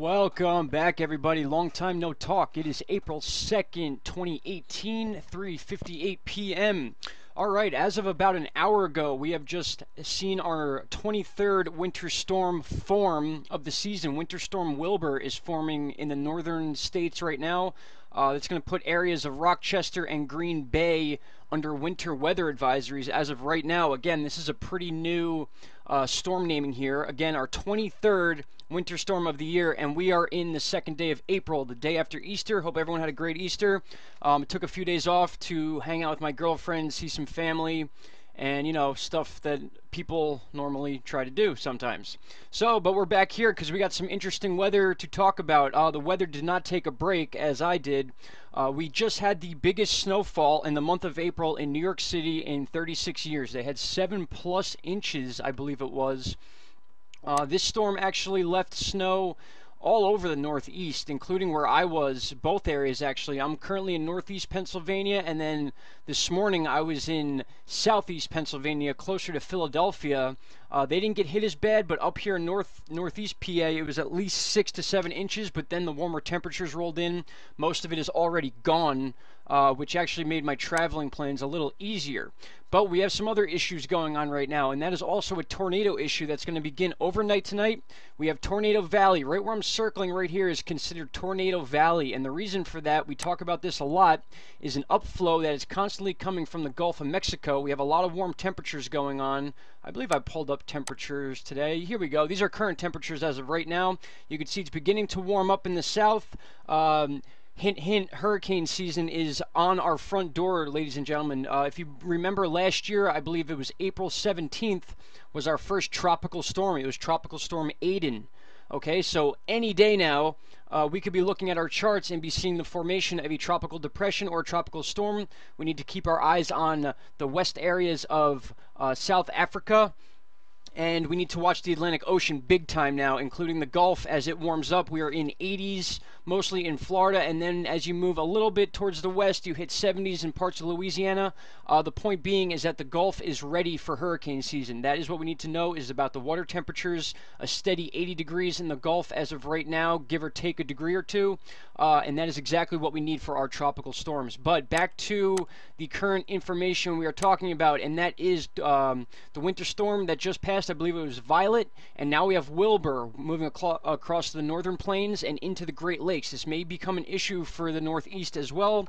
Welcome back, everybody. Long time no talk. It is April 2nd, 2018, 3:58 p.m. All right, as of about an hour ago, we have just seen our 23rd winter storm form of the season. Winter storm Wilbur is forming in the northern states right now. It's going to put areas of Rochester and Green Bay under winter weather advisories as of right now. Again, this is a pretty new storm naming here. Again, our 23rd winter storm of the year, and we are in the second day of April, the day after Easter. Hope everyone had a great Easter. Took a few days off to hang out with my girlfriend, see some family, and, you know, stuff that people normally try to do sometimes. So, but we're back here because we got some interesting weather to talk about. The weather did not take a break, as I did. We just had the biggest snowfall in the month of April in New York City in 36 years. They had 7+ inches, I believe it was. This storm actually left snow all over the Northeast, including where I was, both areas actually. I'm currently in Northeast Pennsylvania, and then this morning I was in Southeast Pennsylvania, closer to Philadelphia. They didn't get hit as bad, but up here in Northeast PA, it was at least 6 to 7 inches, but then the warmer temperatures rolled in. Most of it is already gone, which actually made my traveling plans a little easier. But we have some other issues going on right now, and that is also a tornado issue that's going to begin overnight tonight. We have Tornado Valley. Right where I'm circling right here is considered Tornado Valley, and the reason for that, we talk about this a lot, is an upflow that is constantly coming from the Gulf of Mexico. We have a lot of warm temperatures going on. I believe I pulled up temperatures today. Here we go. These are current temperatures as of right now. You can see it's beginning to warm up in the south. Hint, hint, hurricane season is on our front door, ladies and gentlemen. If you remember last year, I believe it was April 17th, was our first tropical storm. It was Tropical Storm Aiden. Okay, so any day now, we could be looking at our charts and be seeing the formation of a tropical depression or a tropical storm. We need to keep our eyes on the west areas of South Africa. And we need to watch the Atlantic Ocean big time now, including the Gulf as it warms up. We are in 80s, mostly in Florida, and then as you move a little bit towards the west, you hit 70s in parts of Louisiana. The point being is that the Gulf is ready for hurricane season. That is what we need to know, is about the water temperatures. A steady 80 degrees in the Gulf as of right now, give or take a degree or two, and that is exactly what we need for our tropical storms. But back to the current information we are talking about, and that is the winter storm that just passed. I believe it was Violet, and now we have Wilbur moving across the northern plains and into the Great Lakes. This may become an issue for the Northeast as well,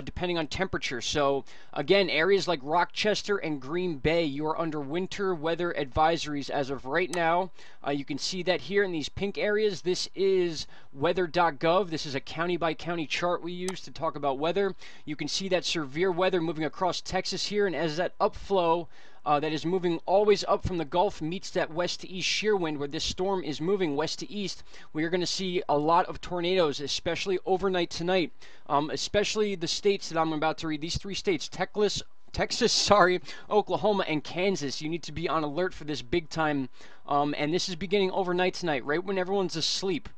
depending on temperature. So again, areas like Rochester and Green Bay, you are under winter weather advisories as of right now. You can see that here in these pink areas. This is weather.gov. This is a county by county chart we use to talk about weather. You can see that severe weather moving across Texas here, and as that upflow that is moving always up from the Gulf meets that west to east shear wind, where this storm is moving west to east, we are going to see a lot of tornadoes, especially overnight tonight. Especially the states that I'm about to read, these three states, Texas, Oklahoma, and Kansas. You need to be on alert for this big time, and this is beginning overnight tonight, right when everyone's asleep.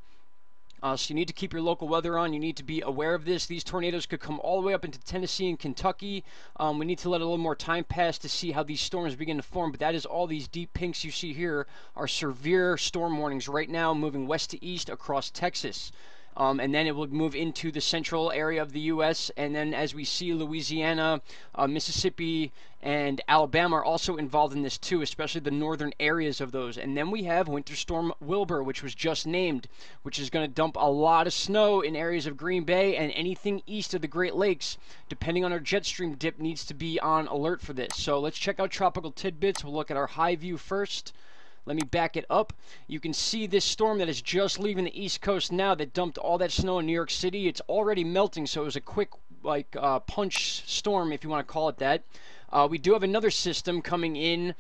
So you need to keep your local weather on. You need to be aware of this. These tornadoes could come all the way up into Tennessee and Kentucky. We need to let a little more time pass to see how these storms begin to form. But that is all these deep pinks you see here are severe storm warnings right now, moving west to east across Texas. And then it will move into the central area of the U.S. And then as we see, Louisiana, Mississippi, and Alabama are also involved in this too, especially the northern areas of those. And then we have Winter Storm Wilbur, which was just named, which is going to dump a lot of snow in areas of Green Bay and anything east of the Great Lakes. Depending on our jet stream dip, needs to be on alert for this. So let's check out tropical tidbits. We'll look at our high view first. Let me back it up. You can see this storm that is just leaving the East Coast now that dumped all that snow in New York City. It's already melting, so it was a quick punch storm, if you want to call it that. We do have another system coming in.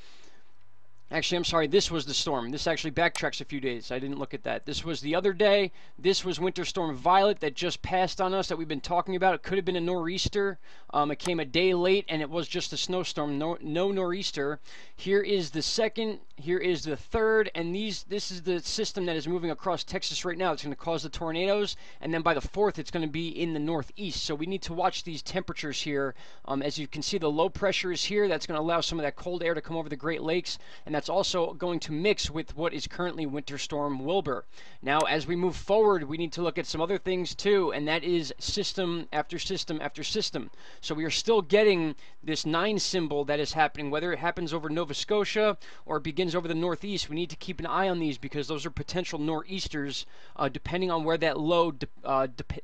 Actually, I'm sorry, this was the storm. This actually backtracks a few days. I didn't look at that. This was the other day. This was Winter Storm Violet that just passed on us that we've been talking about. It could have been a nor'easter. It came a day late, and it was just a snowstorm. No nor'easter. Here is the second. Here is the third. And this is the system that is moving across Texas right now. It's going to cause the tornadoes. And then by the 4th, it's going to be in the northeast. So we need to watch these temperatures here. As you can see, the low pressure is here. That's going to allow some of that cold air to come over the Great Lakes. And that's also going to mix with what is currently Winter Storm Wilbur. Now, as we move forward, we need to look at some other things too, and that is system after system after system. So we are still getting this 9 symbol that is happening, whether it happens over Nova Scotia or it begins over the northeast. We need to keep an eye on these because those are potential nor'easters, depending on where that low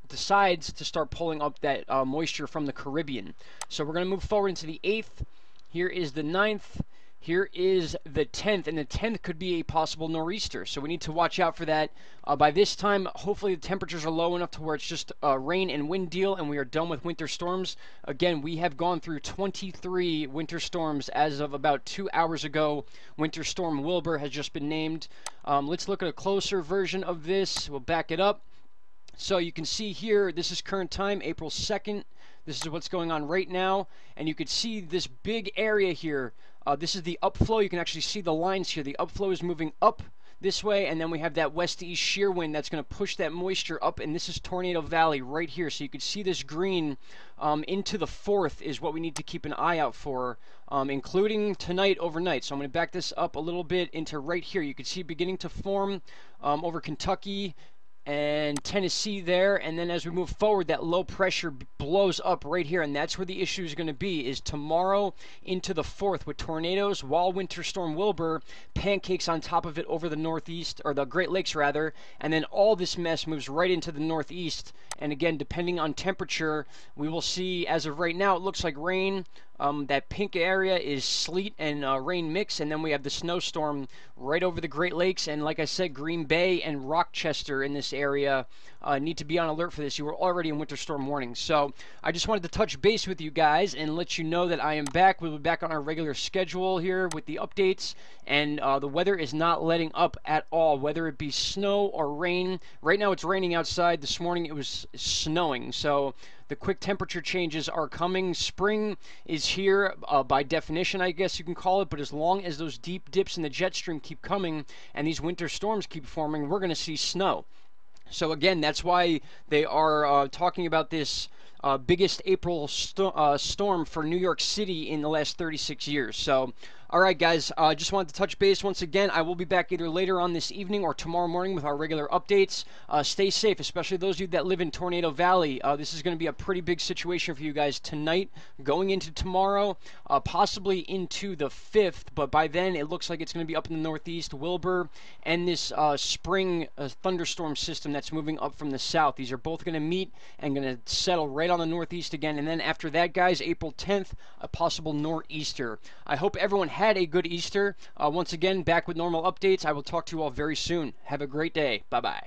decides to start pulling up that moisture from the Caribbean. So we're going to move forward into the 8th. Here is the 9th. Here is the 10th, and the 10th could be a possible nor'easter, so we need to watch out for that. By this time, hopefully the temperatures are low enough to where it's just a rain and wind deal, and we are done with winter storms. Again, we have gone through 23 winter storms as of about 2 hours ago. Winter Storm Wilbur has just been named. Let's look at a closer version of this. We'll back it up. So you can see here, this is current time, April 2nd. This is what's going on right now, and you can see this big area here. This is the upflow. You can actually see the lines here. The upflow is moving up this way, and then we have that west-to-east shear wind that's going to push that moisture up, and this is Tornado Valley right here. So you can see this green into the 4th is what we need to keep an eye out for, including tonight overnight. So I'm going to back this up a little bit into right here. You can see beginning to form over Kentucky and Tennessee there, and then as we move forward, that low pressure blows up right here, and that's where the issue is going to be, is tomorrow into the 4th with tornadoes, while Winter Storm Wilbur pancakes on top of it over the northeast, or the Great Lakes rather, and then all this mess moves right into the northeast. And again, depending on temperature, we will see, as of right now, it looks like rain. That pink area is sleet and rain mix, and then we have the snowstorm right over the Great Lakes, and like I said, Green Bay and Rochester in this area need to be on alert for this. You were already in winter storm warning. So I just wanted to touch base with you guys and let you know that I am back. We'll be back on our regular schedule here with the updates, and the weather is not letting up at all, whether it be snow or rain. Right now it's raining outside. This morning it was snowing, so the quick temperature changes are coming. Spring is here by definition, I guess you can call it, but as long as those deep dips in the jet stream keep coming and these winter storms keep forming, we're going to see snow. So again, that's why they are talking about this biggest April storm for New York City in the last 36 years. So, all right, guys, just wanted to touch base once again. I will be back either later on this evening or tomorrow morning with our regular updates. Stay safe, especially those of you that live in Tornado Valley. This is going to be a pretty big situation for you guys tonight, going into tomorrow, possibly into the 5th, but by then it looks like it's going to be up in the northeast, Wilbur, and this spring thunderstorm system that's moving up from the south. These are both going to meet and going to settle right on the northeast again, and then after that, guys, April 10th, a possible nor'easter. I hope everyone had a good Easter. Once again, back with normal updates. I will talk to you all very soon. Have a great day. Bye-bye.